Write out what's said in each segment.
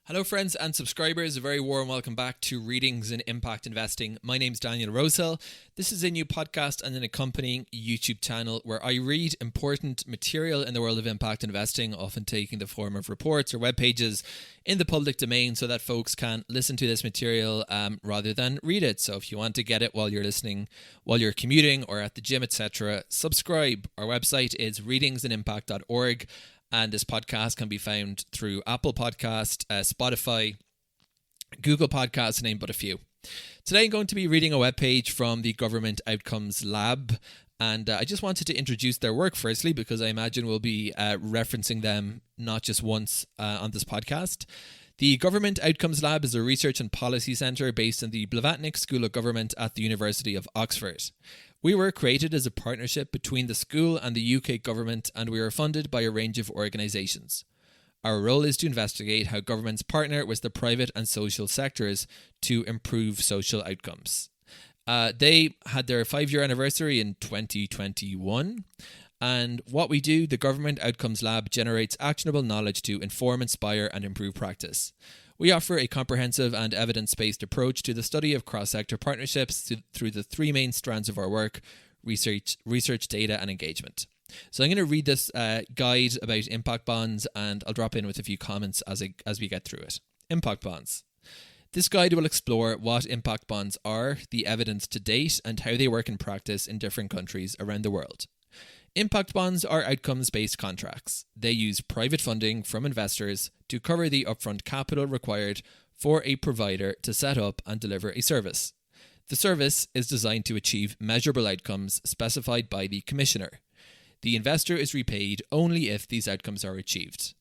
Hello, friends and subscribers. A very warm welcome back to Readings in Impact Investing. My name's Daniel Rosehill. This is a new podcast and an accompanying YouTube channel where I read important material in the world of impact investing, often taking the form of reports or web pages in the public domain so that folks can listen to this material rather than read it. So if you want to get it while you're listening, while you're commuting or at the gym, etc., subscribe. Our website is readingsiниmpact.org. And this podcast can be found through Apple Podcast, Spotify, Google Podcasts, to name but a few. Today I'm going to be reading a webpage from the Government Outcomes Lab. And I just wanted to introduce their work firstly, because I imagine we'll be referencing them not just once on this podcast. The Government Outcomes Lab is a research and policy centre based in the Blavatnik School of Government at the University of Oxford. We were created as a partnership between the school and the UK government, and we are funded by a range of organisations. Our role is to investigate how governments partner with the private and social sectors to improve social outcomes. They had their 5-year anniversary in 2021. And what we do, the Government Outcomes Lab generates actionable knowledge to inform, inspire and improve practice. We offer a comprehensive and evidence-based approach to the study of cross-sector partnerships through the 3 main strands of our work: research, data and engagement. So I'm going to read this guide about impact bonds, and I'll drop in with a few comments as we get through it. Impact bonds. This guide will explore what impact bonds are, the evidence to date, and how they work in practice in different countries around the world. Impact bonds are outcomes-based contracts. They use private funding from investors to cover the upfront capital required for a provider to set up and deliver a service. The service is designed to achieve measurable outcomes specified by the commissioner. The investor is repaid only if these outcomes are achieved.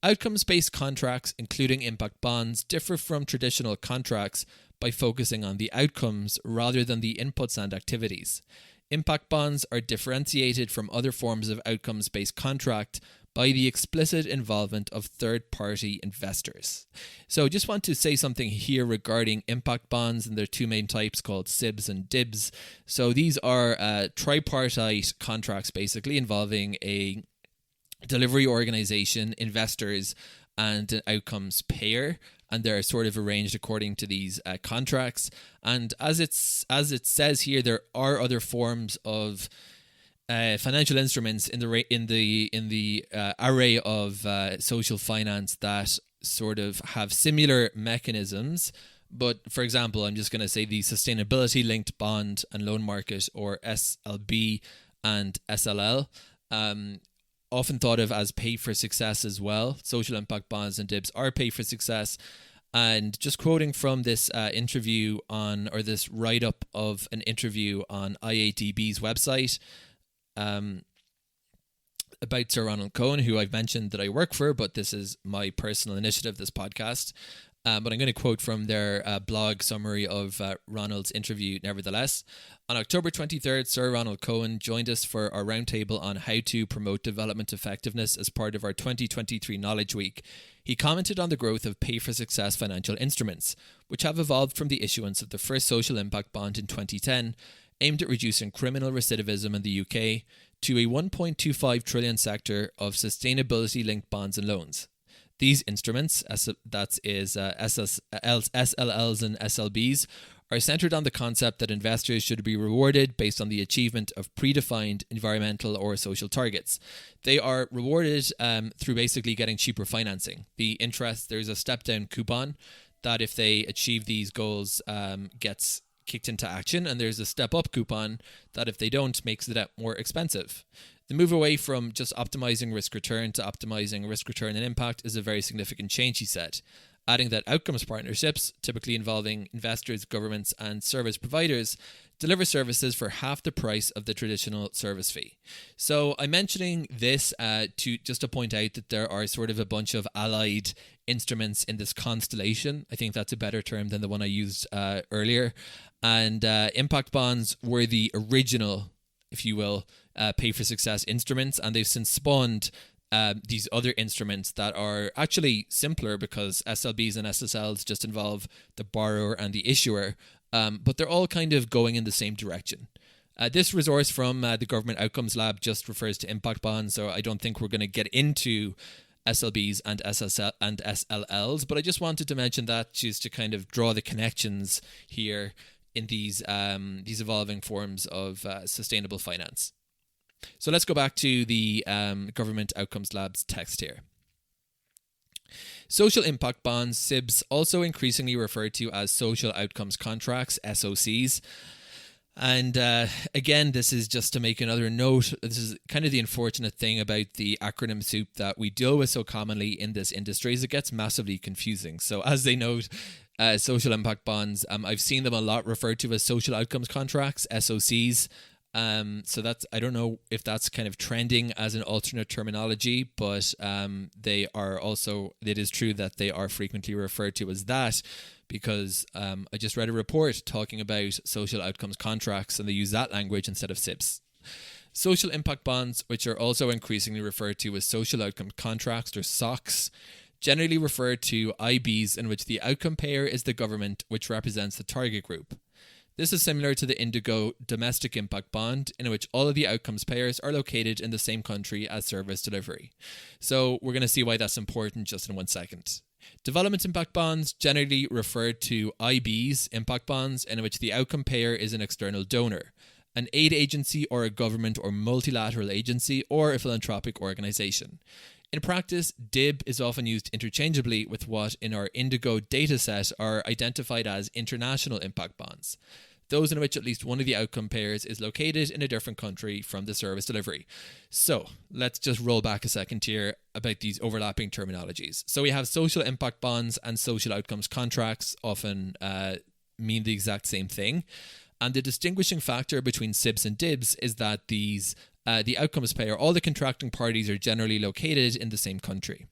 Outcomes-based contracts, including impact bonds, differ from traditional contracts by focusing on the outcomes rather than the inputs and activities. Impact bonds are differentiated from other forms of outcomes-based contract by the explicit involvement of third-party investors. So just want to say something here regarding impact bonds, and there are 2 main types called SIBs and DIBs. So these are tripartite contracts basically involving a delivery organization, investors, and an outcomes payer, and they're sort of arranged according to these contracts. And as it says here, there are other forms of financial instruments in the array of social finance that sort of have similar mechanisms. But for example, I'm just going to say the sustainability linked bond and loan market, or SLB and SLL. Often thought of as pay for success as well. Social impact bonds and DIBs are pay for success. And just quoting from this interview this write-up of an interview on IADB's website about Sir Ronald Cohen, who I've mentioned that I work for, but this is my personal initiative, this podcast. But I'm going to quote from their blog summary of Ronald's interview nevertheless. On October 23rd, Sir Ronald Cohen joined us for our roundtable on how to promote development effectiveness as part of our 2023 Knowledge Week. He commented on the growth of pay-for-success financial instruments, which have evolved from the issuance of the first social impact bond in 2010, aimed at reducing criminal recidivism in the UK, to a 1.25 trillion sector of sustainability-linked bonds and loans. These instruments, SLLs and SLBs, are centered on the concept that investors should be rewarded based on the achievement of predefined environmental or social targets. They are rewarded through basically getting cheaper financing. The interest, there's a step-down coupon that if they achieve these goals gets kicked into action, and there's a step-up coupon that if they don't makes the debt more expensive. The move away from just optimizing risk-return to optimizing risk-return and impact is a very significant change, he said, adding that outcomes partnerships, typically involving investors, governments and service providers, deliver services for half the price of the traditional service fee. So I'm mentioning this to point out that there are sort of a bunch of allied instruments in this constellation. I think that's a better term than the one I used earlier. And impact bonds were the original, if you will, pay-for-success instruments, and they've since spawned these other instruments that are actually simpler because SLBs and SSLs just involve the borrower and the issuer, but they're all kind of going in the same direction. This resource from the Government Outcomes Lab just refers to impact bonds, so I don't think we're going to get into SLBs and SLLs, but I just wanted to mention that just to kind of draw the connections here in these evolving forms of sustainable finance. So let's go back to the Government Outcomes Lab's text here. Social impact bonds, SIBs, also increasingly referred to as social outcomes contracts, SOCs. And again, this is just to make another note. This is kind of the unfortunate thing about the acronym soup that we deal with so commonly in this industry is it gets massively confusing. So as they note, social impact bonds, I've seen them a lot referred to as social outcomes contracts, SOCs. So that's, I don't know if that's kind of trending as an alternate terminology, but they are also, it is true that they are frequently referred to as that. Because I just read a report talking about social outcomes contracts and they use that language instead of SIBs. Social impact bonds, which are also increasingly referred to as social outcome contracts or SOCs, generally refer to IBs in which the outcome payer is the government which represents the target group. This is similar to the Indigo domestic impact bond in which all of the outcomes payers are located in the same country as service delivery. So we're going to see why that's important just in 1 second. Development impact bonds generally refer to IBs, impact bonds, in which the outcome payer is an external donor, an aid agency or a government or multilateral agency or a philanthropic organization. In practice, DIB is often used interchangeably with what in our Indigo dataset are identified as international impact bonds, those in which at least one of the outcome payers is located in a different country from the service delivery. So let's just roll back a second here about these overlapping terminologies. So we have social impact bonds and social outcomes contracts often mean the exact same thing. And the distinguishing factor between SIBs and DIBs is that these the outcomes payer, all the contracting parties are generally located in the same country.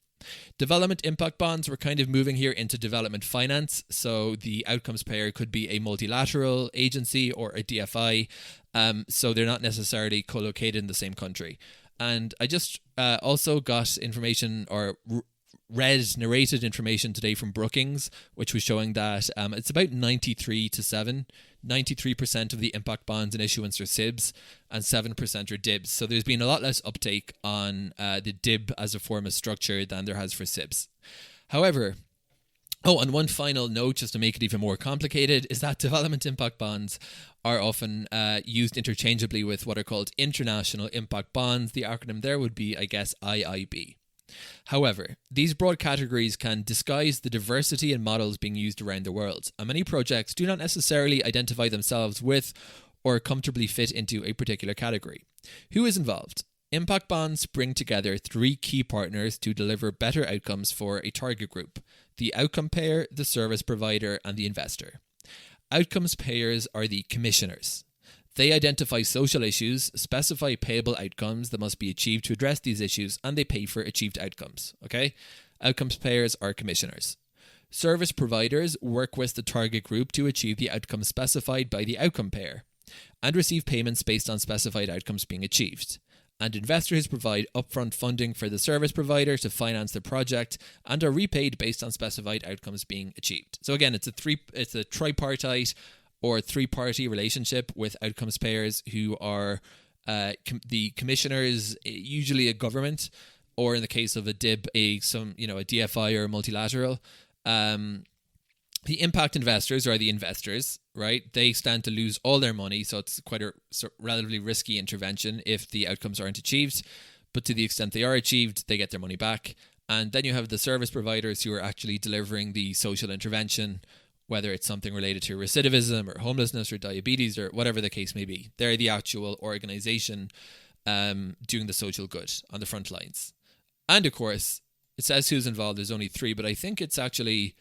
Development impact bonds, we're kind of moving here into development finance. So the outcomes payer could be a multilateral agency or a DFI. So they're not necessarily co-located in the same country. And I just also got information or narrated information today from Brookings, which was showing that it's about 93% of the impact bonds in issuance are SIBs and 7% are DIBs. So there's been a lot less uptake on the DIB as a form of structure than there has for SIBs. However, and one final note, just to make it even more complicated, is that development impact bonds are often used interchangeably with what are called international impact bonds. The acronym there would be, I guess, IIB. However, these broad categories can disguise the diversity in models being used around the world, and many projects do not necessarily identify themselves with or comfortably fit into a particular category. Who is involved? Impact bonds bring together three key partners to deliver better outcomes for a target group: the outcome payer, the service provider, and the investor. Outcomes payers are the commissioners. They identify social issues, specify payable outcomes that must be achieved to address these issues, and they pay for achieved outcomes. Okay? Outcomes payers are commissioners. Service providers work with the target group to achieve the outcomes specified by the outcome payer and receive payments based on specified outcomes being achieved. And investors provide upfront funding for the service provider to finance the project and are repaid based on specified outcomes being achieved. So again, it's a tripartite or three-party relationship with outcomes payers who are the commissioners, usually a government, or in the case of a DIB, a DFI or a multilateral. The impact investors are the investors, right? They stand to lose all their money, so it's quite a relatively risky intervention if the outcomes aren't achieved. But to the extent they are achieved, they get their money back. And then you have the service providers who are actually delivering the social intervention, whether it's something related to recidivism or homelessness or diabetes or whatever the case may be. They're the actual organization doing the social good on the front lines. And of course, it says who's involved. There's only three, but I think it's actually...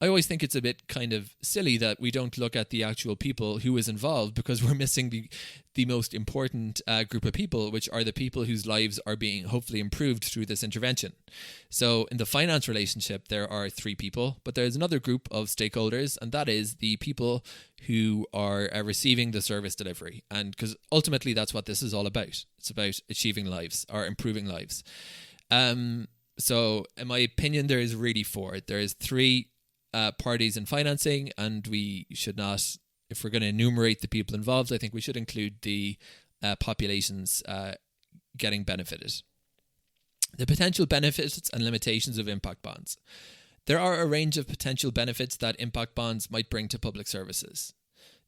I always think it's a bit kind of silly that we don't look at the actual people who is involved, because we're missing the most important group of people, which are the people whose lives are being hopefully improved through this intervention. So in the finance relationship, there are three people, but there's another group of stakeholders, and that is the people who are receiving the service delivery. And because ultimately that's what this is all about. It's about achieving lives or improving lives. So in my opinion, there is really four. There is three parties in financing, and we should not, if we're going to enumerate the people involved, I think we should include the populations getting benefited. The potential benefits and limitations of impact bonds. There are a range of potential benefits that impact bonds might bring to public services.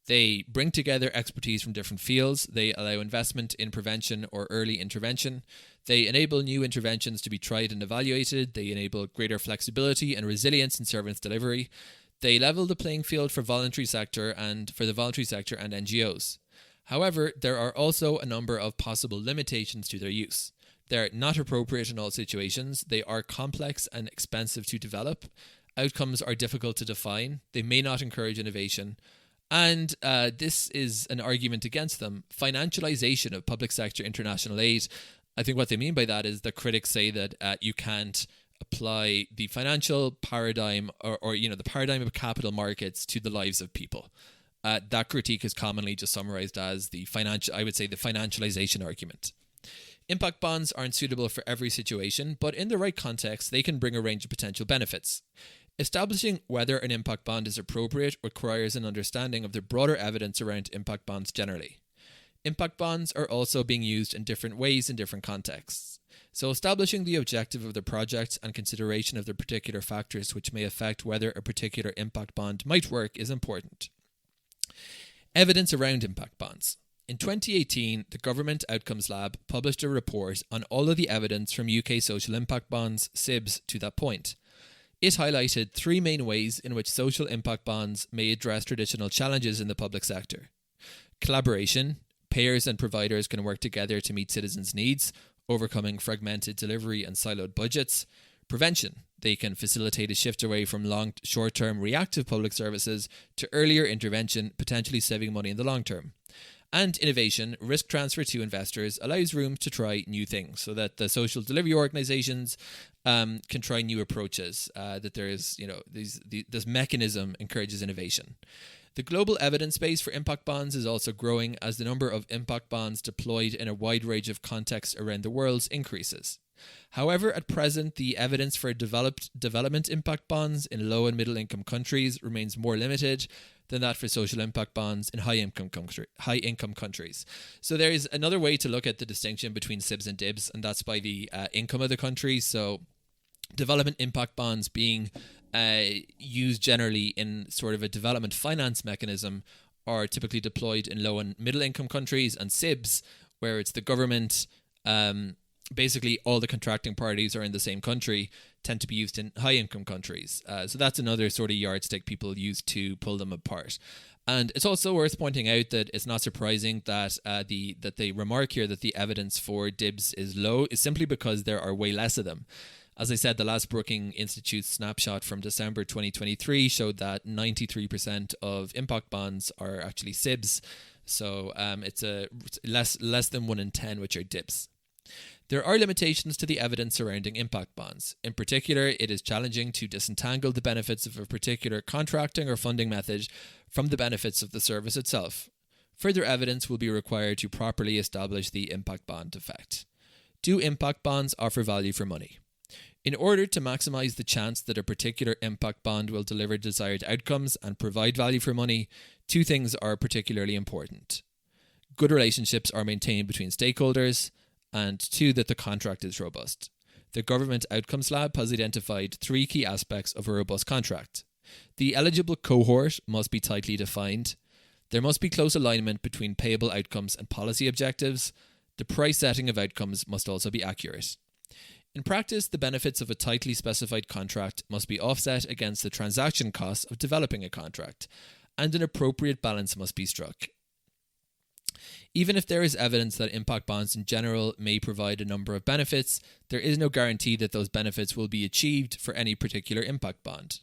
They bring together expertise from different fields. They allow investment in prevention or early intervention. They enable new interventions to be tried and evaluated. They enable greater flexibility and resilience in service delivery. They level the playing field for the voluntary sector and NGOs. However, there are also a number of possible limitations to their use. They're not appropriate in all situations. They are complex and expensive to develop. Outcomes are difficult to define. They may not encourage innovation. And this is an argument against them. Financialization of public sector international aid. I think what they mean by that is the critics say that you can't apply the financial paradigm or the paradigm of capital markets to the lives of people. That critique is commonly just summarized as the financialization argument. Impact bonds aren't suitable for every situation, but in the right context, they can bring a range of potential benefits. Establishing whether an impact bond is appropriate requires an understanding of the broader evidence around impact bonds generally. Impact bonds are also being used in different ways in different contexts. So establishing the objective of the project and consideration of the particular factors which may affect whether a particular impact bond might work is important. Evidence around impact bonds. In 2018, the Government Outcomes Lab published a report on all of the evidence from UK social impact bonds, SIBs, to that point. It highlighted three main ways in which social impact bonds may address traditional challenges in the public sector. Collaboration. Payers and providers can work together to meet citizens' needs, overcoming fragmented delivery and siloed budgets. Prevention. They can facilitate a shift away from short-term reactive public services to earlier intervention, potentially saving money in the long term. And innovation, risk transfer to investors, allows room to try new things so that the social delivery organizations can try new approaches, that there is, this mechanism encourages innovation. The global evidence base for impact bonds is also growing as the number of impact bonds deployed in a wide range of contexts around the world increases. However, at present, the evidence for development impact bonds in low and middle income countries remains more limited than that for social impact bonds in high income countries. So there is another way to look at the distinction between SIBs and DIBs, and that's by the income of the country. So development impact bonds being used generally in sort of a development finance mechanism are typically deployed in low and middle income countries, and SIBs, where it's the government, basically all the contracting parties are in the same country, tend to be used in high-income countries. So that's another sort of yardstick people use to pull them apart. And it's also worth pointing out that it's not surprising that they remark here that the evidence for DIBs is low is simply because there are way less of them. As I said, the last Brookings Institute snapshot from December 2023 showed that 93% of impact bonds are actually SIBs. So it's less than 1 in 10 which are DIBs. There are limitations to the evidence surrounding impact bonds. In particular, it is challenging to disentangle the benefits of a particular contracting or funding method from the benefits of the service itself. Further evidence will be required to properly establish the impact bond effect. Do impact bonds offer value for money? In order to maximize the chance that a particular impact bond will deliver desired outcomes and provide value for money, two things are particularly important. Good relationships are maintained between stakeholders, and two, that the contract is robust. The Government Outcomes Lab has identified three key aspects of a robust contract. The eligible cohort must be tightly defined. There must be close alignment between payable outcomes and policy objectives. The price setting of outcomes must also be accurate. In practice, the benefits of a tightly specified contract must be offset against the transaction costs of developing a contract, and an appropriate balance must be struck. Even if there is evidence that impact bonds in general may provide a number of benefits, there is no guarantee that those benefits will be achieved for any particular impact bond.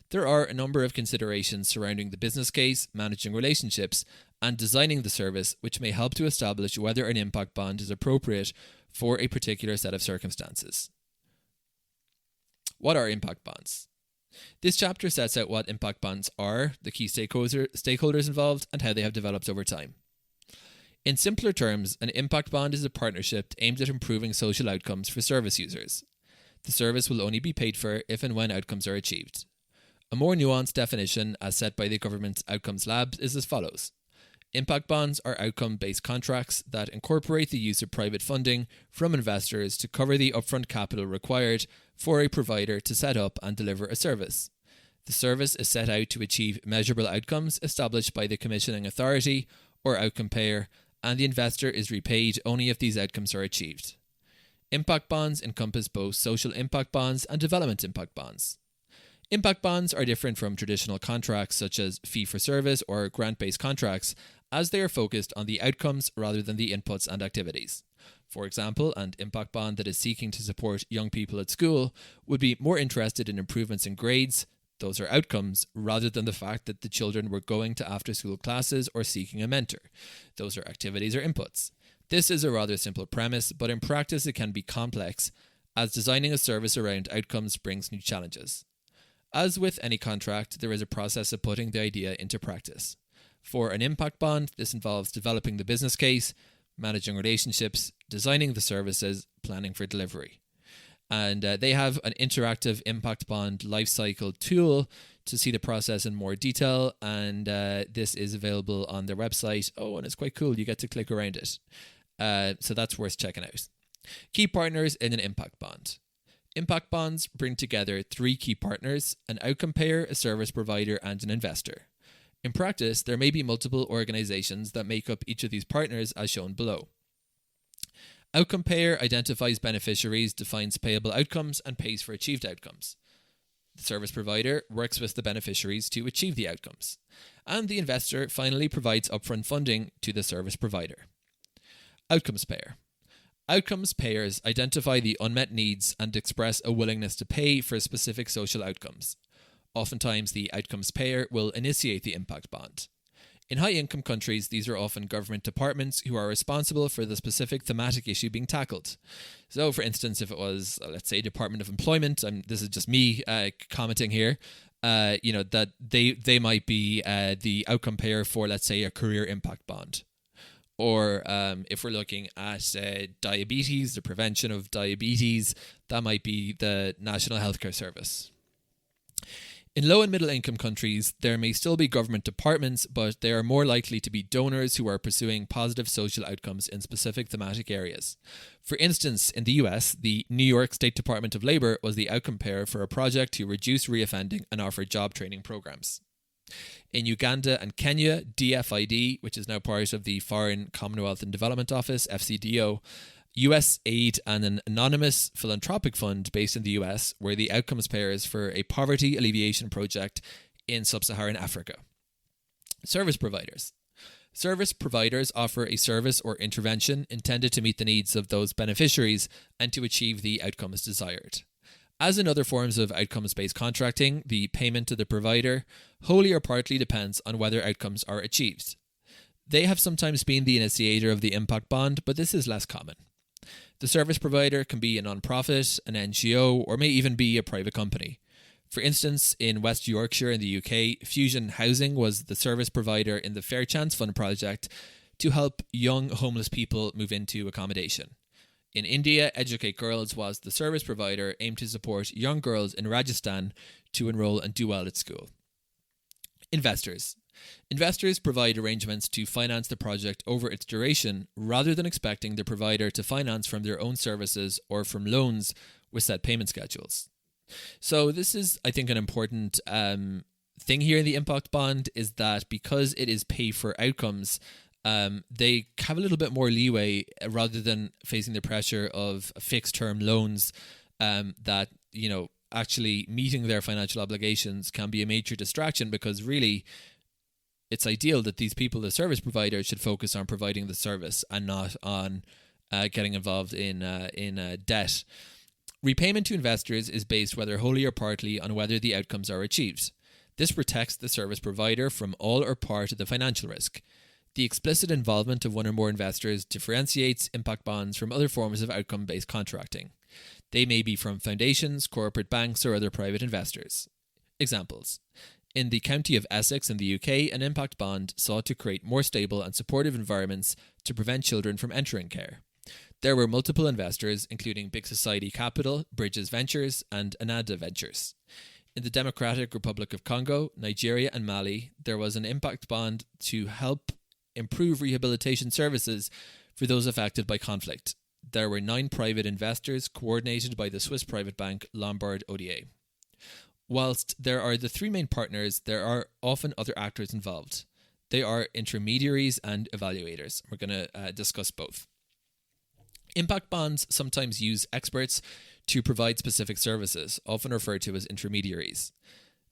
There are a number of considerations surrounding the business case, managing relationships, and designing the service which may help to establish whether an impact bond is appropriate for a particular set of circumstances. What are impact bonds? This chapter sets out what impact bonds are, the key stakeholders involved, and how they have developed over time. In simpler terms, an impact bond is a partnership aimed at improving social outcomes for service users. The service will only be paid for if and when outcomes are achieved. A more nuanced definition, as set by the Government Outcomes Lab, is as follows. Impact bonds are outcome-based contracts that incorporate the use of private funding from investors to cover the upfront capital required for a provider to set up and deliver a service. The service is set out to achieve measurable outcomes established by the commissioning authority or outcome payer, and the investor is repaid only if these outcomes are achieved. Impact bonds encompass both social impact bonds and development impact bonds. Impact bonds are different from traditional contracts such as fee-for-service or grant-based contracts, as they are focused on the outcomes rather than the inputs and activities. For example, an impact bond that is seeking to support young people at school would be more interested in improvements in grades, those are outcomes, rather than the fact that the children were going to after-school classes or seeking a mentor. Those are activities or inputs. This is a rather simple premise, but in practice it can be complex, as designing a service around outcomes brings new challenges. As with any contract, there is a process of putting the idea into practice. For an impact bond, this involves developing the business case, managing relationships, designing the services, planning for delivery. And they have an interactive impact bond lifecycle tool to see the process in more detail, and this is available on their website. Oh, and it's quite cool. You get to click around it. So that's worth checking out. Key partners in an impact bond. Impact bonds bring together three key partners: an outcome payer, a service provider, and an investor. In practice, there may be multiple organizations that make up each of these partners as shown below. Outcome payer identifies beneficiaries, defines payable outcomes, and pays for achieved outcomes. The service provider works with the beneficiaries to achieve the outcomes. And the investor finally provides upfront funding to the service provider. Outcomes payer. Outcomes payers identify the unmet needs and express a willingness to pay for specific social outcomes. Oftentimes, the outcomes payer will initiate the impact bond. In high-income countries, these are often government departments who are responsible for the specific thematic issue being tackled. So, for instance, if it was, let's say, Department of Employment, this is just me commenting here, that they might be the outcome payer for, let's say, a career impact bond. Or if we're looking at diabetes, the prevention of diabetes, that might be the National Healthcare Service. In low and middle income countries, there may still be government departments, but they are more likely to be donors who are pursuing positive social outcomes in specific thematic areas. For instance, in the US, the New York State Department of Labor was the outcome payer for a project to reduce reoffending and offer job training programs. In Uganda and Kenya, DFID, which is now part of the Foreign Commonwealth and Development Office, FCDO, US Aid and an anonymous philanthropic fund based in the US were the outcomes payers for a poverty alleviation project in sub-Saharan Africa. Service providers. Service providers offer a service or intervention intended to meet the needs of those beneficiaries and to achieve the outcomes desired. As in other forms of outcomes-based contracting, the payment to the provider wholly or partly depends on whether outcomes are achieved. They have sometimes been the initiator of the impact bond, but this is less common. The service provider can be a non-profit, an NGO, or may even be a private company. For instance, in West Yorkshire in the UK, Fusion Housing was the service provider in the Fair Chance Fund project to help young homeless people move into accommodation. In India, Educate Girls was the service provider aimed to support young girls in Rajasthan to enroll and do well at school. Investors. Investors provide arrangements to finance the project over its duration rather than expecting the provider to finance from their own services or from loans with set payment schedules. So this is, I think, an important thing here in the impact bond is that because it is pay for outcomes, they have a little bit more leeway rather than facing the pressure of fixed term loans that, actually meeting their financial obligations can be a major distraction, because really it's ideal that these people, the service providers, should focus on providing the service and not on getting involved in debt. Repayment to investors is based whether wholly or partly on whether the outcomes are achieved. This protects the service provider from all or part of the financial risk. The explicit involvement of one or more investors differentiates impact bonds from other forms of outcome-based contracting. They may be from foundations, corporate banks, or other private investors. Examples. In the county of Essex in the UK, an impact bond sought to create more stable and supportive environments to prevent children from entering care. There were multiple investors, including Big Society Capital, Bridges Ventures, and Ananda Ventures. In the Democratic Republic of Congo, Nigeria, and Mali, there was an impact bond to help improve rehabilitation services for those affected by conflict. There were 9 private investors coordinated by the Swiss private bank Lombard Odier. Whilst there are the 3 main partners, there are often other actors involved. They are intermediaries and evaluators. We're going to discuss both. Impact bonds sometimes use experts to provide specific services, often referred to as intermediaries.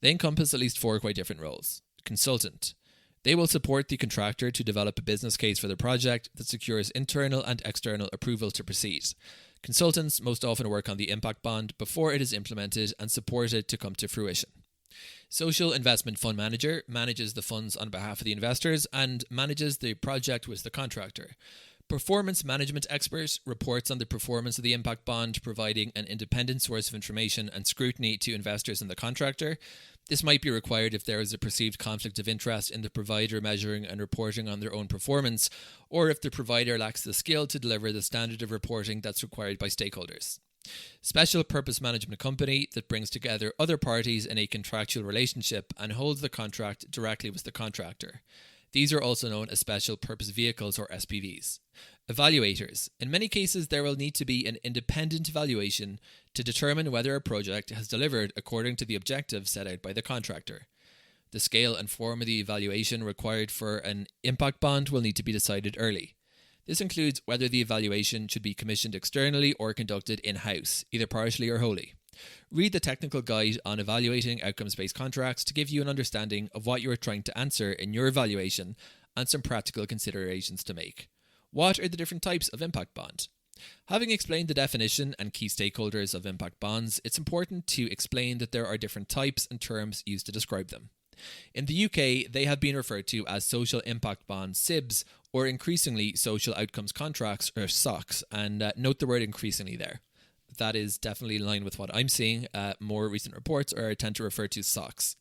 They encompass at least 4 quite different roles. Consultant. They will support the contractor to develop a business case for the project that secures internal and external approval to proceed. Consultants most often work on the impact bond before it is implemented and support it to come to fruition. Social investment fund manager manages the funds on behalf of the investors and manages the project with the contractor. Performance management expert reports on the performance of the impact bond, providing an independent source of information and scrutiny to investors and the contractor. This might be required if there is a perceived conflict of interest in the provider measuring and reporting on their own performance, or if the provider lacks the skill to deliver the standard of reporting that's required by stakeholders. Special purpose management company that brings together other parties in a contractual relationship and holds the contract directly with the contractor. These are also known as special purpose vehicles or SPVs. Evaluators. In many cases, there will need to be an independent evaluation to determine whether a project has delivered according to the objectives set out by the contractor. The scale and form of the evaluation required for an impact bond will need to be decided early. This includes whether the evaluation should be commissioned externally or conducted in-house, either partially or wholly. Read the technical guide on evaluating outcomes-based contracts to give you an understanding of what you are trying to answer in your evaluation and some practical considerations to make. What are the different types of impact bond? Having explained the definition and key stakeholders of impact bonds, it's important to explain that there are different types and terms used to describe them. In the UK, they have been referred to as social impact bonds, SIBs, or increasingly social outcomes contracts, or SOCs, and note the word increasingly there. That is definitely in line with what I'm seeing. More recent reports tend to refer to SOCs.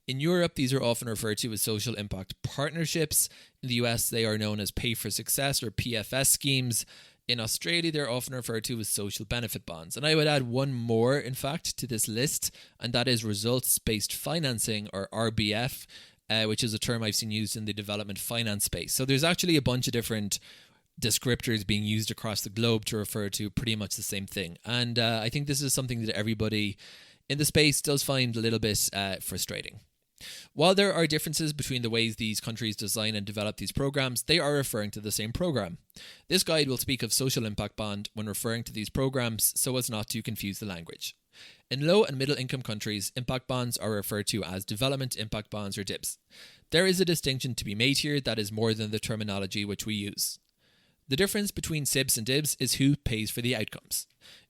In Europe, these are often referred to as social impact partnerships. In the US, they are known as pay for success or PFS schemes. In Australia, they're often referred to as social benefit bonds. And I would add one more, in fact, to this list, and that is results-based financing, or RBF, which is a term I've seen used in the development finance space. So there's actually a bunch of different descriptors being used across the globe to refer to pretty much the same thing. And I think this is something that everybody in the space does find a little bit frustrating. While there are differences between the ways these countries design and develop these programs, they are referring to the same program. This guide will speak of social impact bond when referring to these programs so as not to confuse the language. In low and middle income countries, impact bonds are referred to as development impact bonds or DIBs. There is a distinction to be made here that is more than the terminology which we use. The difference between SIBs and DIBs is who pays for the outcomes.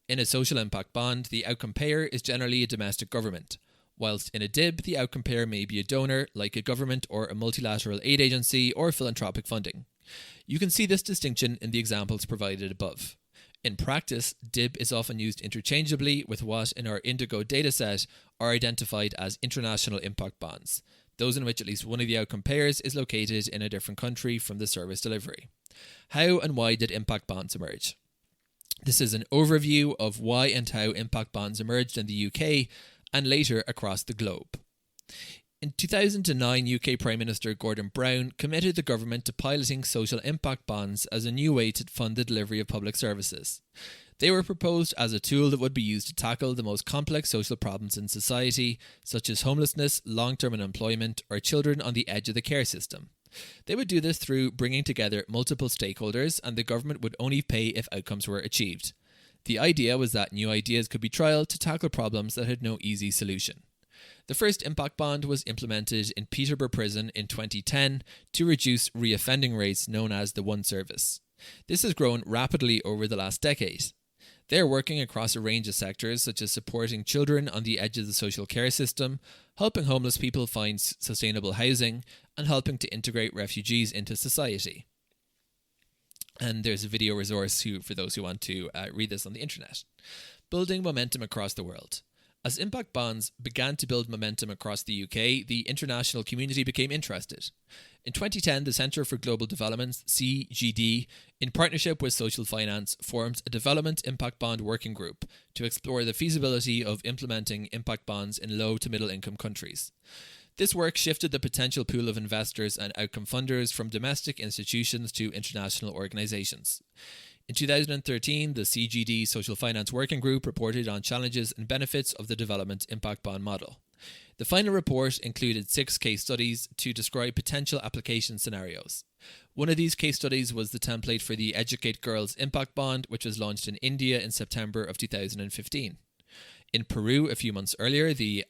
In a social impact bond, the outcome payer is generally a domestic government, whilst in a DIB, the outcome payer may be a donor, like a government or a multilateral aid agency or philanthropic funding. You can see this distinction in the examples provided above. In practice, DIB is often used interchangeably with what in our Indigo dataset are identified as international impact bonds, those in which at least one of the outcome payers is located in a different country from the service delivery. How and why did impact bonds emerge? This is an overview of why and how impact bonds emerged in the UK and later across the globe. In 2009, UK Prime Minister Gordon Brown committed the government to piloting social impact bonds as a new way to fund the delivery of public services. They were proposed as a tool that would be used to tackle the most complex social problems in society, such as homelessness, long-term unemployment, or children on the edge of the care system. They would do this through bringing together multiple stakeholders, and the government would only pay if outcomes were achieved. The idea was that new ideas could be trialled to tackle problems that had no easy solution. The first impact bond was implemented in Peterborough Prison in 2010 to reduce reoffending rates, known as the One Service. This has grown rapidly over the last decade. They are working across a range of sectors, such as supporting children on the edge of the social care system, helping homeless people find sustainable housing, and helping to integrate refugees into society. And there's a video resource for those who want to read this on the internet. Building momentum across the world. As impact bonds began to build momentum across the UK, the international community became interested. In 2010, the Centre for Global Development, CGD, in partnership with Social Finance, formed a Development Impact Bond Working Group to explore the feasibility of implementing impact bonds in low to middle income countries. This work shifted the potential pool of investors and outcome funders from domestic institutions to international organizations. In 2013, the CGD Social Finance Working Group reported on challenges and benefits of the development impact bond model. The final report included 6 case studies to describe potential application scenarios. One of these case studies was the template for the Educate Girls Impact Bond, which was launched in India in September of 2015. In Peru, a few months earlier, the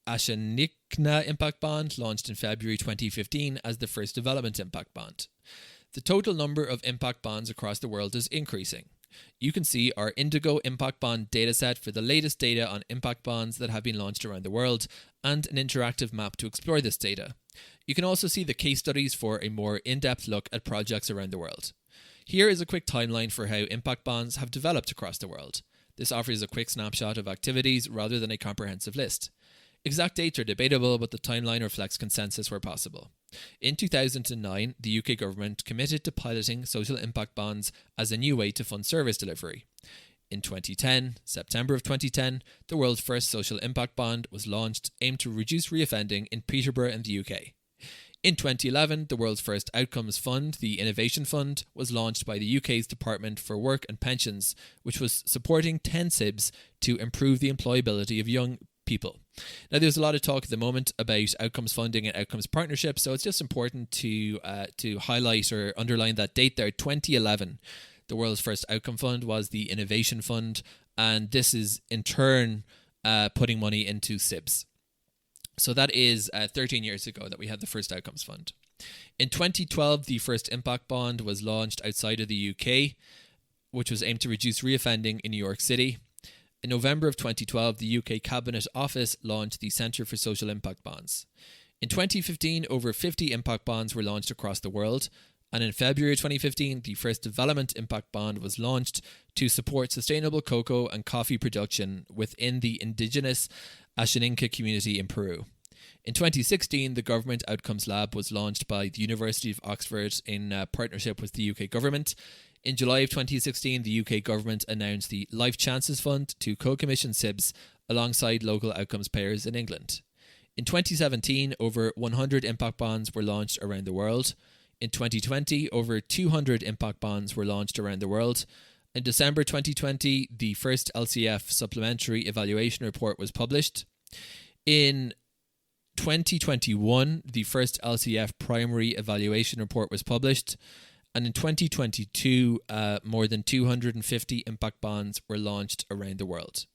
Ashanikna Impact Bond launched in February 2015 as the first development impact bond. The total number of impact bonds across the world is increasing. You can see our Indigo Impact Bond dataset for the latest data on impact bonds that have been launched around the world and an interactive map to explore this data. You can also see the case studies for a more in-depth look at projects around the world. Here is a quick timeline for how impact bonds have developed across the world. This offers a quick snapshot of activities rather than a comprehensive list. Exact dates are debatable, but the timeline reflects consensus where possible. In 2009, the UK government committed to piloting social impact bonds as a new way to fund service delivery. In 2010, September of 2010, the world's first social impact bond was launched, aimed to reduce reoffending in Peterborough in the UK. In 2011, the world's first outcomes fund, the Innovation Fund, was launched by the UK's Department for Work and Pensions, which was supporting 10 SIBs to improve the employability of young people. Now, there's a lot of talk at the moment about outcomes funding and outcomes partnerships, so it's just important to highlight or underline that date there, 2011. The world's first outcome fund was the Innovation Fund, and this is in turn putting money into SIBs. So that is 13 years ago that we had the first outcomes fund. In 2012, the first impact bond was launched outside of the UK, which was aimed to reduce reoffending in New York City. In November of 2012, the UK Cabinet Office launched the Centre for Social Impact Bonds. In 2015, over 50 impact bonds were launched across the world, and in February 2015, the first development impact bond was launched to support sustainable cocoa and coffee production within the indigenous Ashaninka community in Peru. In 2016, the Government Outcomes Lab was launched by the University of Oxford in partnership with the UK government. In July of 2016, the UK government announced the Life Chances Fund to co-commission SIBs alongside local outcomes payers in England. In 2017, over 100 impact bonds were launched around the world. In 2020, over 200 impact bonds were launched around the world. In December 2020, the first LCF supplementary evaluation report was published. In 2021, the first LCF primary evaluation report was published. And in 2022, more than 250 impact bonds were launched around the world.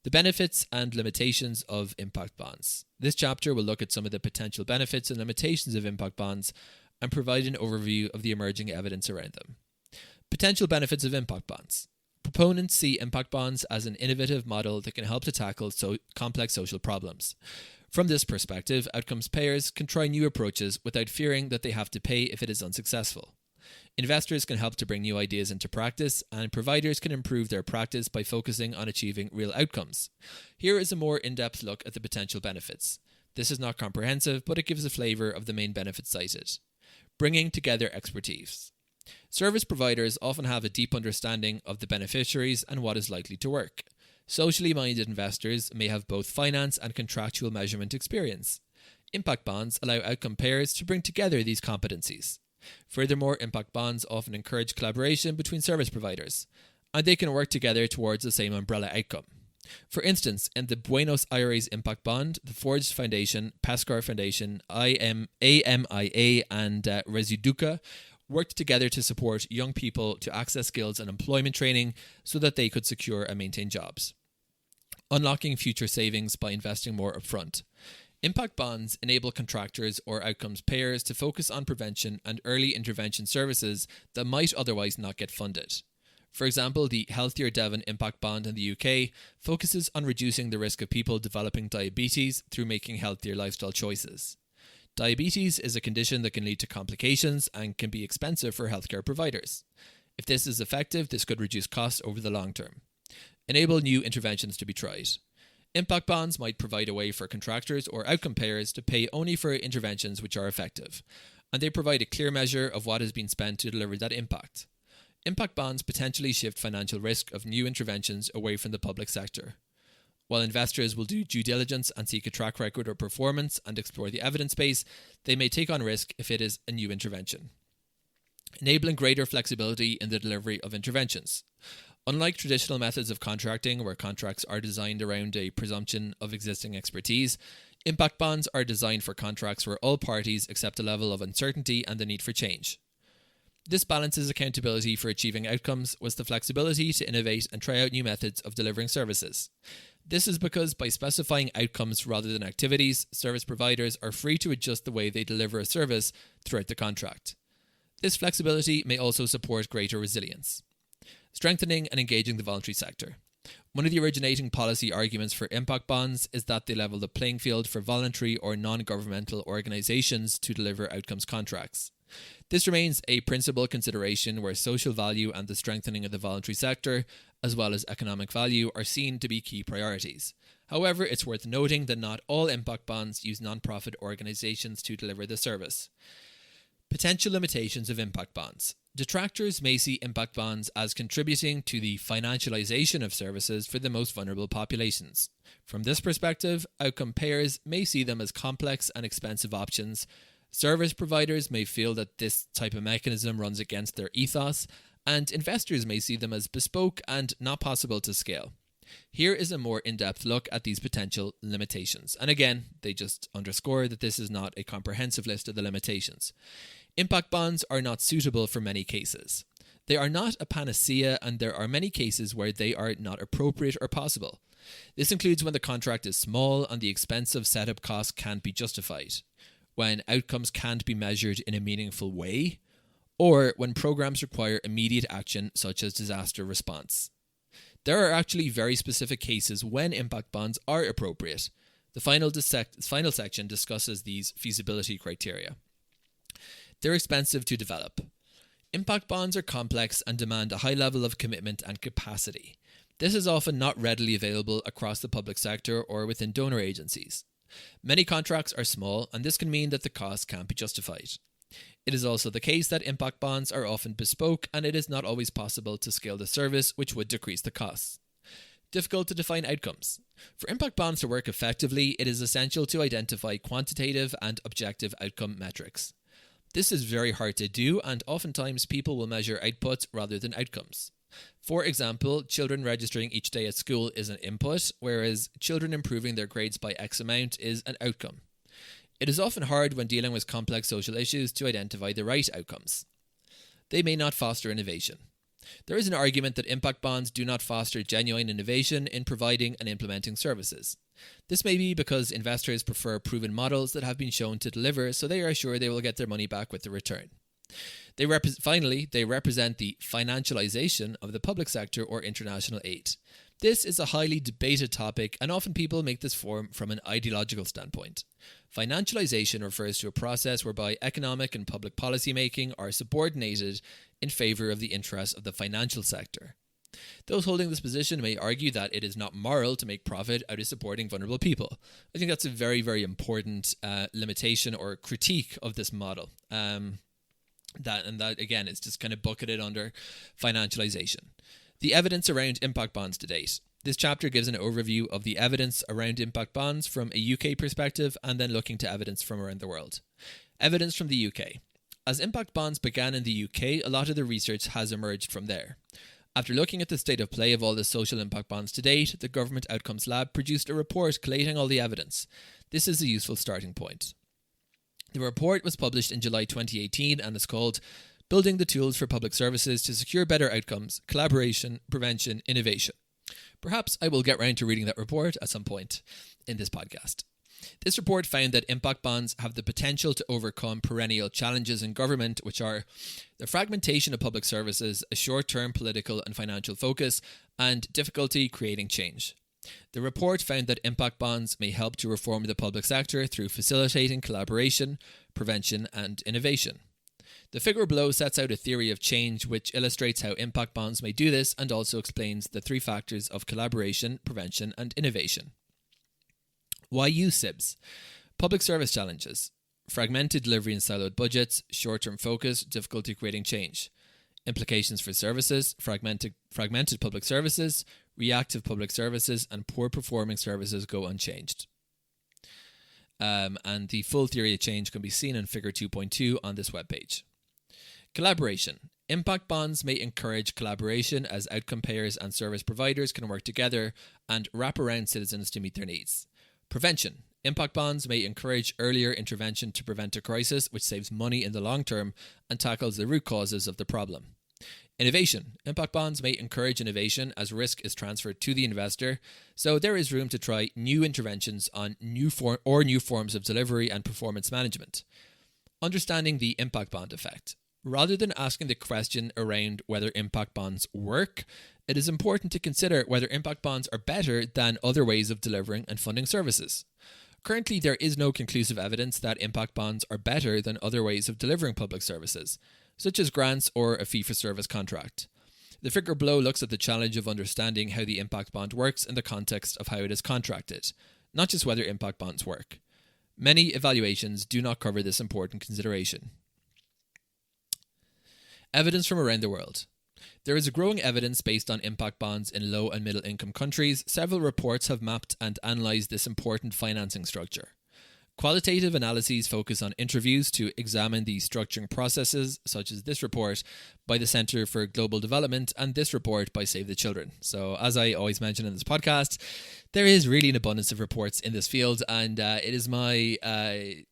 The benefits and limitations of impact bonds. This chapter will look at some of the potential benefits and limitations of impact bonds and provide an overview of the emerging evidence around them. Potential benefits of impact bonds. Proponents see impact bonds as an innovative model that can help to tackle complex social problems. From this perspective, outcomes payers can try new approaches without fearing that they have to pay if it is unsuccessful. Investors can help to bring new ideas into practice, and providers can improve their practice by focusing on achieving real outcomes. Here is a more in-depth look at the potential benefits. This is not comprehensive, but it gives a flavour of the main benefits cited. Bringing together expertise. Service providers often have a deep understanding of the beneficiaries and what is likely to work. Socially minded investors may have both finance and contractual measurement experience. Impact bonds allow outcome payers to bring together these competencies. Furthermore, impact bonds often encourage collaboration between service providers, and they can work together towards the same umbrella outcome. For instance, in the Buenos Aires Impact Bond, the Forged Foundation, Pescar Foundation, AMIA, and Residuca worked together to support young people to access skills and employment training so that they could secure and maintain jobs. Unlocking future savings by investing more upfront. Impact bonds enable contractors or outcomes payers to focus on prevention and early intervention services that might otherwise not get funded. For example, the Healthier Devon Impact Bond in the UK focuses on reducing the risk of people developing diabetes through making healthier lifestyle choices. Diabetes is a condition that can lead to complications and can be expensive for healthcare providers. If this is effective, this could reduce costs over the long term. Enable new interventions to be tried. Impact bonds might provide a way for contractors or outcome payers to pay only for interventions which are effective, and they provide a clear measure of what has been spent to deliver that impact. Impact bonds potentially shift financial risk of new interventions away from the public sector. While investors will do due diligence and seek a track record of performance and explore the evidence base, they may take on risk if it is a new intervention. Enabling greater flexibility in the delivery of interventions. Unlike traditional methods of contracting, where contracts are designed around a presumption of existing expertise, impact bonds are designed for contracts where all parties accept a level of uncertainty and the need for change. This balances accountability for achieving outcomes with the flexibility to innovate and try out new methods of delivering services. This is because by specifying outcomes rather than activities, service providers are free to adjust the way they deliver a service throughout the contract. This flexibility may also support greater resilience. Strengthening and engaging the voluntary sector. One of the originating policy arguments for impact bonds is that they level the playing field for voluntary or non-governmental organisations to deliver outcomes contracts. This remains a principal consideration where social value and the strengthening of the voluntary sector, as well as economic value, are seen to be key priorities. However, it's worth noting that not all impact bonds use non-profit organisations to deliver the service. Potential limitations of impact bonds. Detractors may see impact bonds as contributing to the financialization of services for the most vulnerable populations. From this perspective, outcome payers may see them as complex and expensive options. Service providers may feel that this type of mechanism runs against their ethos, and investors may see them as bespoke and not possible to scale. Here is a more in-depth look at these potential limitations. And again, they just underscore that this is not a comprehensive list of the limitations. Impact bonds are not suitable for many cases. They are not a panacea, and there are many cases where they are not appropriate or possible. This includes when the contract is small and the expensive setup costs can't be justified, when outcomes can't be measured in a meaningful way, or when programs require immediate action such as disaster response. There are actually very specific cases when impact bonds are appropriate. The final section discusses these feasibility criteria. They're expensive to develop. Impact bonds are complex and demand a high level of commitment and capacity. This is often not readily available across the public sector or within donor agencies. Many contracts are small, and this can mean that the costs can't be justified. It is also the case that impact bonds are often bespoke, and it is not always possible to scale the service, which would decrease the costs. Difficult to define outcomes. For impact bonds to work effectively, it is essential to identify quantitative and objective outcome metrics. This is very hard to do, and oftentimes people will measure outputs rather than outcomes. For example, children registering each day at school is an input, whereas children improving their grades by X amount is an outcome. It is often hard when dealing with complex social issues to identify the right outcomes. They may not foster innovation. There is an argument that impact bonds do not foster genuine innovation in providing and implementing services. This may be because investors prefer proven models that have been shown to deliver, so they are sure they will get their money back with the return. Finally, they represent the financialization of the public sector or international aid. This is a highly debated topic, and often people make this form from an ideological standpoint. Financialization refers to a process whereby economic and public policy making are subordinated in favor of the interests of the financial sector. Those holding this position may argue that it is not moral to make profit out of supporting vulnerable people. I think that's a very, very important limitation or critique of this model. That again is just kind of bucketed under financialization. The evidence around impact bonds to date. This chapter gives an overview of the evidence around impact bonds from a UK perspective, and then looking to evidence from around the world. Evidence from the UK. As impact bonds began in the UK, a lot of the research has emerged from there. After looking at the state of play of all the social impact bonds to date, the Government Outcomes Lab produced a report collating all the evidence. This is a useful starting point. The report was published in July 2018 and is called Building the Tools for Public Services to Secure Better Outcomes, Collaboration, Prevention, Innovation. Perhaps I will get round to reading that report at some point in this podcast. This report found that impact bonds have the potential to overcome perennial challenges in government, which are the fragmentation of public services, a short-term political and financial focus, and difficulty creating change. The report found that impact bonds may help to reform the public sector through facilitating collaboration, prevention, and innovation. The figure below sets out a theory of change which illustrates how impact bonds may do this and also explains the three factors of collaboration, prevention, and innovation. Why use SIBs? Public service challenges. Fragmented delivery and siloed budgets, short-term focus, difficulty creating change. Implications for services, fragmented public services, reactive public services and poor performing services go unchanged. And the full theory of change can be seen in figure 2.2 on this webpage. Collaboration. Impact bonds may encourage collaboration as outcome payers and service providers can work together and wrap around citizens to meet their needs. Prevention. Impact bonds may encourage earlier intervention to prevent a crisis, which saves money in the long term and tackles the root causes of the problem. Innovation. Impact bonds may encourage innovation as risk is transferred to the investor, so there is room to try new interventions on new forms of delivery and performance management. Understanding the impact bond effect. Rather than asking the question around whether impact bonds work, it is important to consider whether impact bonds are better than other ways of delivering and funding services. Currently, there is no conclusive evidence that impact bonds are better than other ways of delivering public services, such as grants or a fee-for-service contract. The figure below looks at the challenge of understanding how the impact bond works in the context of how it is contracted, not just whether impact bonds work. Many evaluations do not cover this important consideration. Evidence from around the world. There is a growing evidence based on impact bonds in low and middle income countries. Several reports have mapped and analysed this important financing structure. Qualitative analyses focus on interviews to examine the structuring processes, such as this report by the Centre for Global Development and this report by Save the Children. So, as I always mention in this podcast, there is really an abundance of reports in this field, and it is my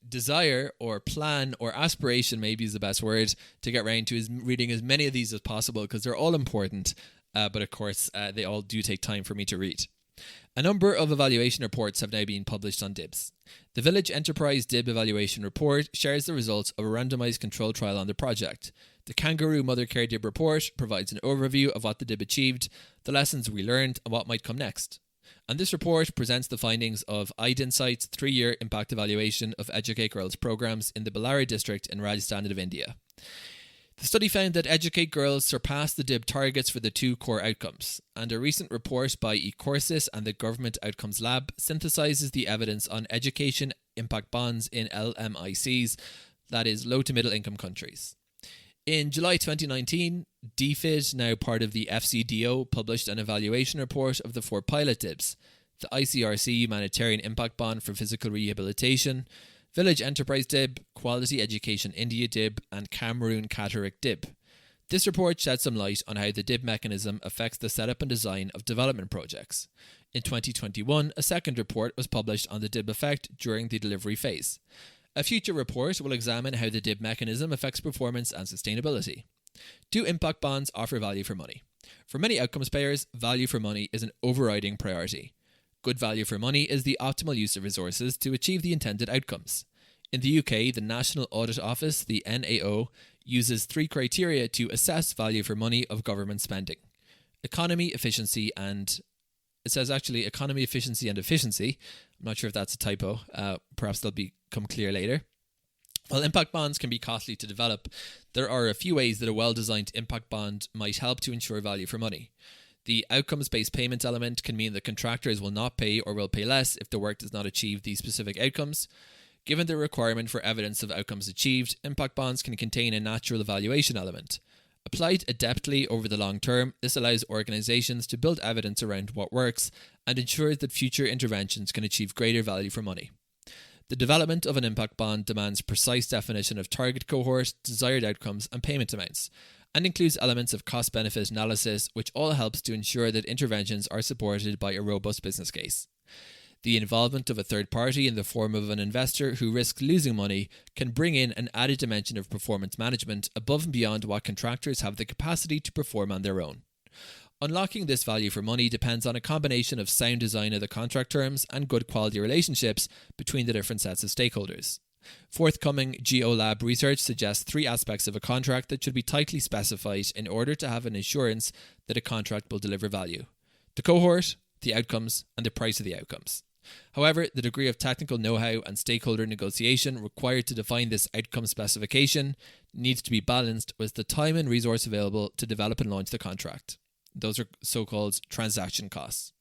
desire or plan or aspiration, maybe is the best word, to get around to reading as many of these as possible because they're all important, but of course they all do take time for me to read. A number of evaluation reports have now been published on DIBs. The Village Enterprise DIB Evaluation Report shares the results of a randomised control trial on the project. The Kangaroo Mother Care DIB Report provides an overview of what the DIB achieved, the lessons we learned, and what might come next. And this report presents the findings of IDINSIGHT's 3-year impact evaluation of Educate Girls programs in the Bellary district in Rajasthan of India. The study found that Educate Girls surpassed the DIB targets for the 2 core outcomes, and a recent report by eCourses and the Government Outcomes Lab synthesises the evidence on education impact bonds in LMICs, that is, low to middle income countries. In July 2019, DFID, now part of the FCDO, published an evaluation report of the 4 pilot DIBs: the ICRC Humanitarian Impact Bond for Physical Rehabilitation, Village Enterprise DIB, Quality Education India DIB, and Cameroon Cataract DIB. This report sheds some light on how the DIB mechanism affects the setup and design of development projects. In 2021, a second report was published on the DIB effect during the delivery phase. A future report will examine how the DIB mechanism affects performance and sustainability. Do impact bonds offer value for money? For many outcomes payers, value for money is an overriding priority. Good value for money is the optimal use of resources to achieve the intended outcomes. In the UK, the National Audit Office, the NAO, uses 3 criteria to assess value for money of government spending: economy, efficiency, and efficiency. I'm not sure if that's a typo. Perhaps they'll become clear later. While impact bonds can be costly to develop, there are a few ways that a well-designed impact bond might help to ensure value for money. The outcomes-based payment element can mean that contractors will not pay or will pay less if the work does not achieve these specific outcomes. Given the requirement for evidence of outcomes achieved, impact bonds can contain a natural evaluation element. Applied adeptly over the long term, this allows organisations to build evidence around what works and ensures that future interventions can achieve greater value for money. The development of an impact bond demands precise definition of target cohort, desired outcomes, and payment amounts, and includes elements of cost-benefit analysis, which all helps to ensure that interventions are supported by a robust business case. The involvement of a third party in the form of an investor who risks losing money can bring in an added dimension of performance management above and beyond what contractors have the capacity to perform on their own. Unlocking this value for money depends on a combination of sound design of the contract terms and good quality relationships between the different sets of stakeholders. Forthcoming GeoLab research suggests 3 aspects of a contract that should be tightly specified in order to have an assurance that a contract will deliver value: the cohort, the outcomes, and the price of the outcomes. However, the degree of technical know-how and stakeholder negotiation required to define this outcome specification needs to be balanced with the time and resource available to develop and launch the contract. Those are so-called transaction costs.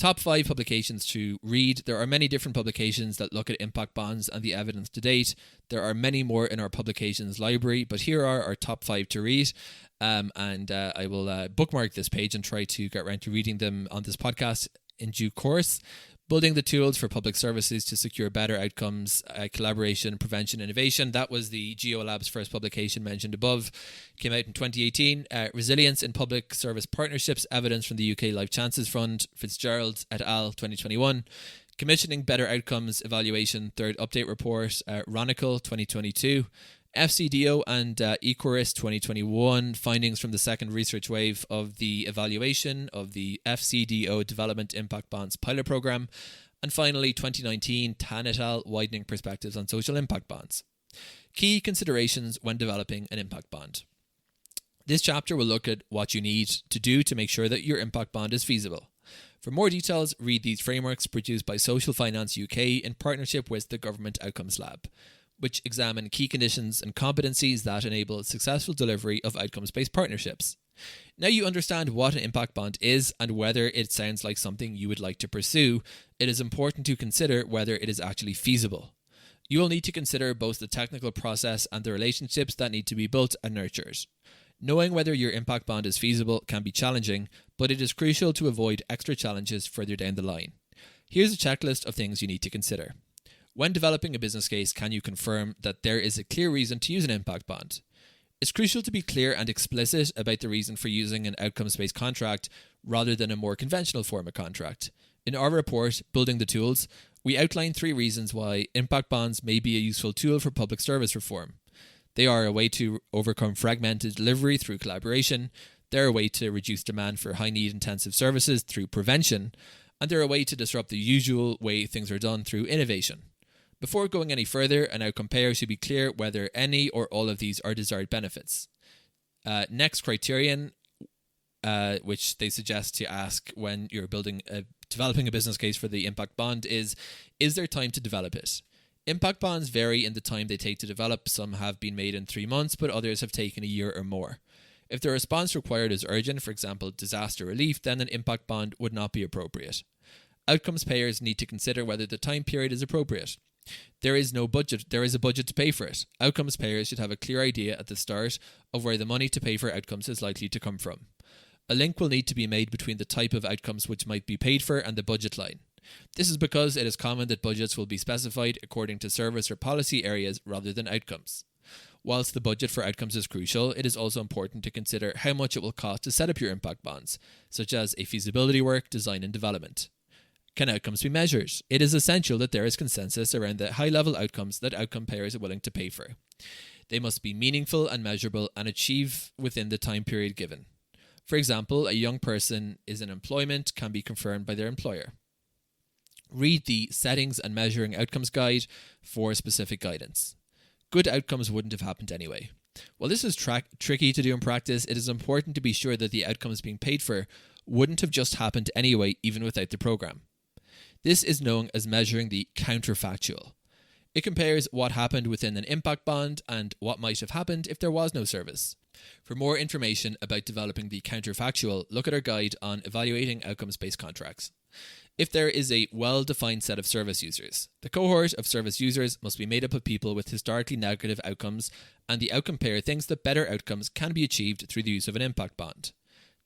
Top 5 publications to read. There are many different publications that look at impact bonds and the evidence to date. There are many more in our publications library, but here are our top 5 to read. I will bookmark this page and try to get around to reading them on this podcast in due course. Building the tools for public services to secure better outcomes, collaboration, prevention, innovation. That was the GeoLab's first publication mentioned above. Came out in 2018. Resilience in public service partnerships, evidence from the UK Life Chances Fund, Fitzgerald et al. 2021. Commissioning better outcomes evaluation, third update report, Rosehill 2022. FCDO and Equirus 2021, findings from the second research wave of the evaluation of the FCDO Development Impact Bonds pilot program, and finally 2019 Tan et al. Widening perspectives on social impact bonds. Key considerations when developing an impact bond. This chapter will look at what you need to do to make sure that your impact bond is feasible. For more details, read these frameworks produced by Social Finance UK in partnership with the Government Outcomes Lab, which examine key conditions and competencies that enable successful delivery of outcomes-based partnerships. Now you understand what an impact bond is and whether it sounds like something you would like to pursue, it is important to consider whether it is actually feasible. You will need to consider both the technical process and the relationships that need to be built and nurtured. Knowing whether your impact bond is feasible can be challenging, but it is crucial to avoid extra challenges further down the line. Here's a checklist of things you need to consider. When developing a business case, can you confirm that there is a clear reason to use an impact bond? It's crucial to be clear and explicit about the reason for using an outcomes-based contract rather than a more conventional form of contract. In our report, Building the Tools, we outline 3 reasons why impact bonds may be a useful tool for public service reform. They are a way to overcome fragmented delivery through collaboration, they're a way to reduce demand for high-need intensive services through prevention, and they're a way to disrupt the usual way things are done through innovation. Before going any further, an outcome payer should be clear whether any or all of these are desired benefits. Next criterion, which they suggest to ask when you're developing a business case for the impact bond is there time to develop it? Impact bonds vary in the time they take to develop. Some have been made in 3 months, but others have taken a year or more. If the response required is urgent, for example, disaster relief, then an impact bond would not be appropriate. Outcomes payers need to consider whether the time period is appropriate. There is a budget to pay for it. Outcomes payers should have a clear idea at the start of where the money to pay for outcomes is likely to come from. A link will need to be made between the type of outcomes which might be paid for and the budget line. This is because it is common that budgets will be specified according to service or policy areas rather than outcomes. Whilst the budget for outcomes is crucial, it is also important to consider how much it will cost to set up your impact bonds, such as a feasibility work, design and development. Can outcomes be measured? It is essential that there is consensus around the high-level outcomes that outcome payers are willing to pay for. They must be meaningful and measurable and achieve within the time period given. For example, a young person is in employment can be confirmed by their employer. Read the Settings and Measuring Outcomes Guide for specific guidance. Good outcomes wouldn't have happened anyway. While this is tricky to do in practice, it is important to be sure that the outcomes being paid for wouldn't have just happened anyway, even without the program. This is known as measuring the counterfactual. It compares what happened within an impact bond and what might have happened if there was no service. For more information about developing the counterfactual, look at our guide on evaluating outcomes-based contracts. If there is a well-defined set of service users, the cohort of service users must be made up of people with historically negative outcomes, and the outcome payer thinks that better outcomes can be achieved through the use of an impact bond.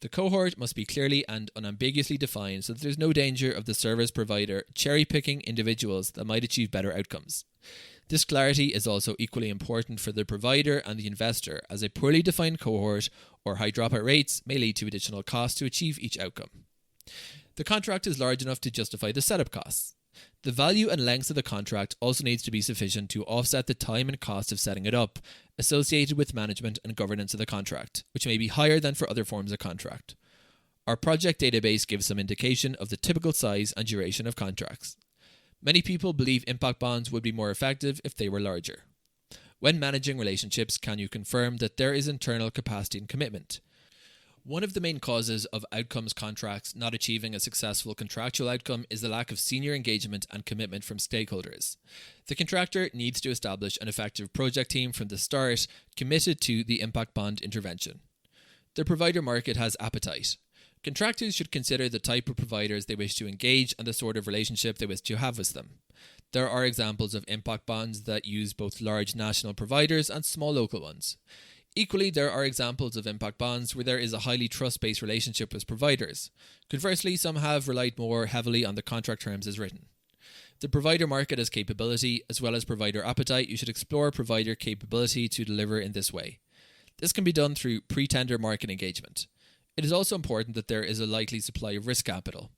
The cohort must be clearly and unambiguously defined so that there is no danger of the service provider cherry-picking individuals that might achieve better outcomes. This clarity is also equally important for the provider and the investor, as a poorly defined cohort or high dropout rates may lead to additional costs to achieve each outcome. The contract is large enough to justify the setup costs. The value and length of the contract also needs to be sufficient to offset the time and cost of setting it up, associated with management and governance of the contract, which may be higher than for other forms of contract. Our project database gives some indication of the typical size and duration of contracts. Many people believe impact bonds would be more effective if they were larger. When managing relationships, can you confirm that there is internal capacity and commitment? One of the main causes of outcomes contracts not achieving a successful contractual outcome is the lack of senior engagement and commitment from stakeholders. The contractor needs to establish an effective project team from the start committed to the impact bond intervention. The provider market has appetite. Contractors should consider the type of providers they wish to engage and the sort of relationship they wish to have with them. There are examples of impact bonds that use both large national providers and small local ones. Equally, there are examples of impact bonds where there is a highly trust-based relationship with providers. Conversely, some have relied more heavily on the contract terms as written. The provider market has capability as well as provider appetite. You should explore provider capability to deliver in this way. This can be done through pre-tender market engagement. It is also important that there is a likely supply of risk capital.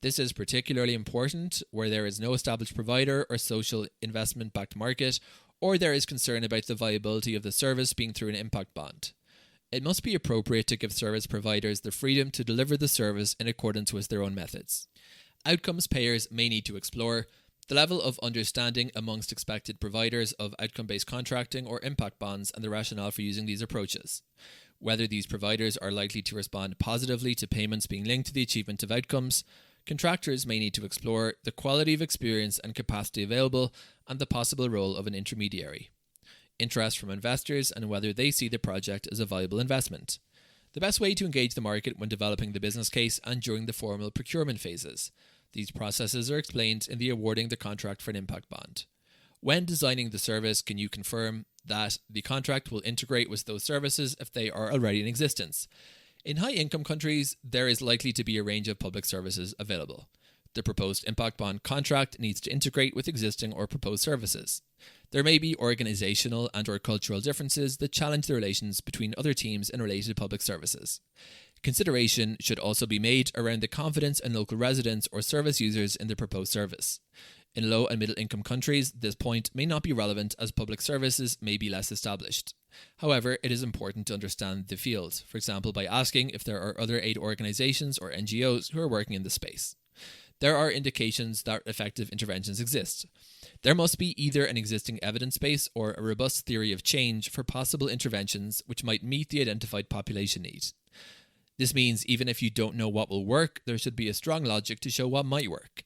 This is particularly important where there is no established provider or social investment-backed market, or there is concern about the viability of the service being through an impact bond. It must be appropriate to give service providers the freedom to deliver the service in accordance with their own methods. Outcomes payers may need to explore the level of understanding amongst expected providers of outcome-based contracting or impact bonds and the rationale for using these approaches. Whether these providers are likely to respond positively to payments being linked to the achievement of outcomes. Contractors may need to explore the quality of experience and capacity available and the possible role of an intermediary. Interest from investors and whether they see the project as a viable investment. The best way to engage the market when developing the business case and during the formal procurement phases. These processes are explained in the awarding the contract for an impact bond. When designing the service, can you confirm that the contract will integrate with those services if they are already in existence? In high-income countries, there is likely to be a range of public services available. The proposed impact bond contract needs to integrate with existing or proposed services. There may be organizational and/or cultural differences that challenge the relations between other teams in related public services. Consideration should also be made around the confidence in local residents or service users in the proposed service. In low and middle income countries, this point may not be relevant as public services may be less established. However, it is important to understand the field, for example by asking if there are other aid organizations or NGOs who are working in the space. There are indications that effective interventions exist. There must be either an existing evidence base or a robust theory of change for possible interventions which might meet the identified population need. This means even if you don't know what will work, there should be a strong logic to show what might work.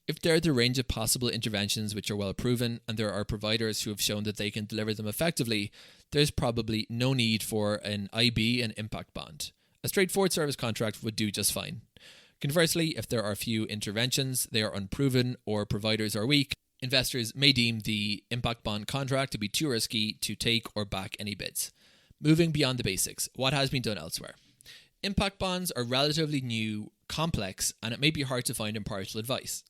If there are the range of possible interventions which are well proven and there are providers who have shown that they can deliver them effectively, there's probably no need for an IB and impact bond. A straightforward service contract would do just fine. Conversely, if there are few interventions, they are unproven, or providers are weak, investors may deem the impact bond contract to be too risky to take or back any bids. Moving beyond the basics, what has been done elsewhere? Impact bonds are relatively new, complex, and it may be hard to find impartial advice.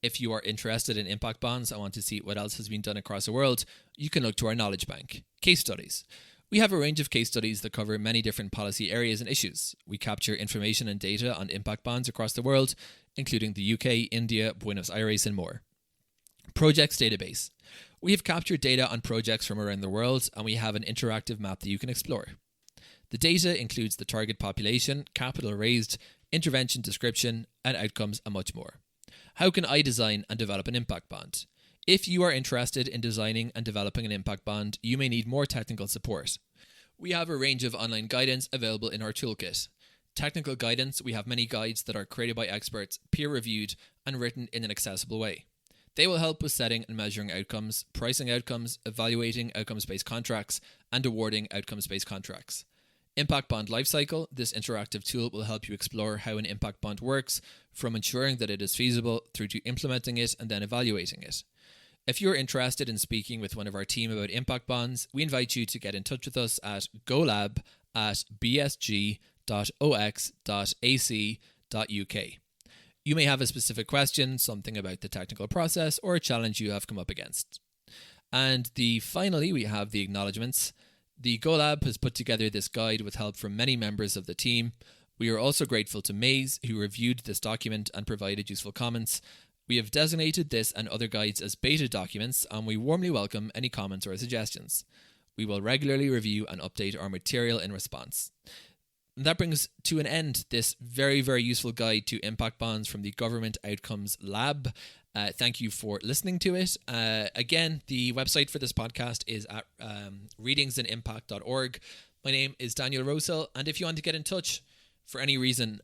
If you are interested in impact bonds and want to see what else has been done across the world, you can look to our knowledge bank. Case studies. We have a range of case studies that cover many different policy areas and issues. We capture information and data on impact bonds across the world, including the UK, India, Buenos Aires, and more. Projects database. We have captured data on projects from around the world, and we have an interactive map that you can explore. The data includes the target population, capital raised, intervention description, and outcomes, and much more. How can I design and develop an impact bond? If you are interested in designing and developing an impact bond, you may need more technical support. We have a range of online guidance available in our toolkit. Technical guidance, we have many guides that are created by experts, peer-reviewed, and written in an accessible way. They will help with setting and measuring outcomes, pricing outcomes, evaluating outcomes-based contracts, and awarding outcomes-based contracts. Impact Bond Lifecycle. This interactive tool will help you explore how an impact bond works, from ensuring that it is feasible through to implementing it and then evaluating it. If you're interested in speaking with one of our team about impact bonds, we invite you to get in touch with us at golab@bsg.ox.ac.uk. You may have a specific question, something about the technical process, or a challenge you have come up against. And finally, we have the acknowledgements. The GoLab has put together this guide with help from many members of the team. We are also grateful to Maze, who reviewed this document and provided useful comments. We have designated this and other guides as beta documents, and we warmly welcome any comments or suggestions. We will regularly review and update our material in response. And that brings to an end this very, very useful guide to impact bonds from the Government Outcomes Lab. Thank you for listening to it. Again, the website for this podcast is at readingsanimpact.org. My name is Daniel Rosehill, and if you want to get in touch for any reason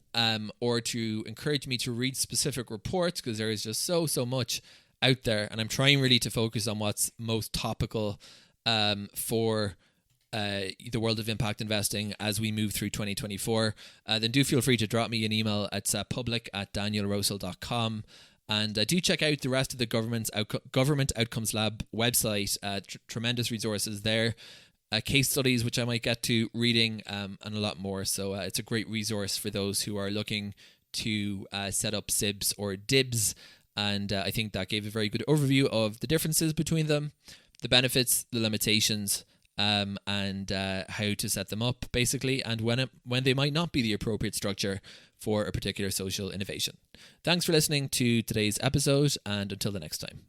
or to encourage me to read specific reports, because there is just so much out there, and I'm trying really to focus on what's most topical for the world of impact investing as we move through 2024, then do feel free to drop me an email at public@danielrosehill.com. And do check out the rest of the Government Outcomes Lab website. Tremendous resources there. Case studies, which I might get to, reading, and a lot more. So it's a great resource for those who are looking to set up SIBs or DIBs. And I think that gave a very good overview of the differences between them, the benefits, the limitations, and how to set them up, basically, and when they might not be the appropriate structure for a particular social innovation. Thanks for listening to today's episode, and until the next time.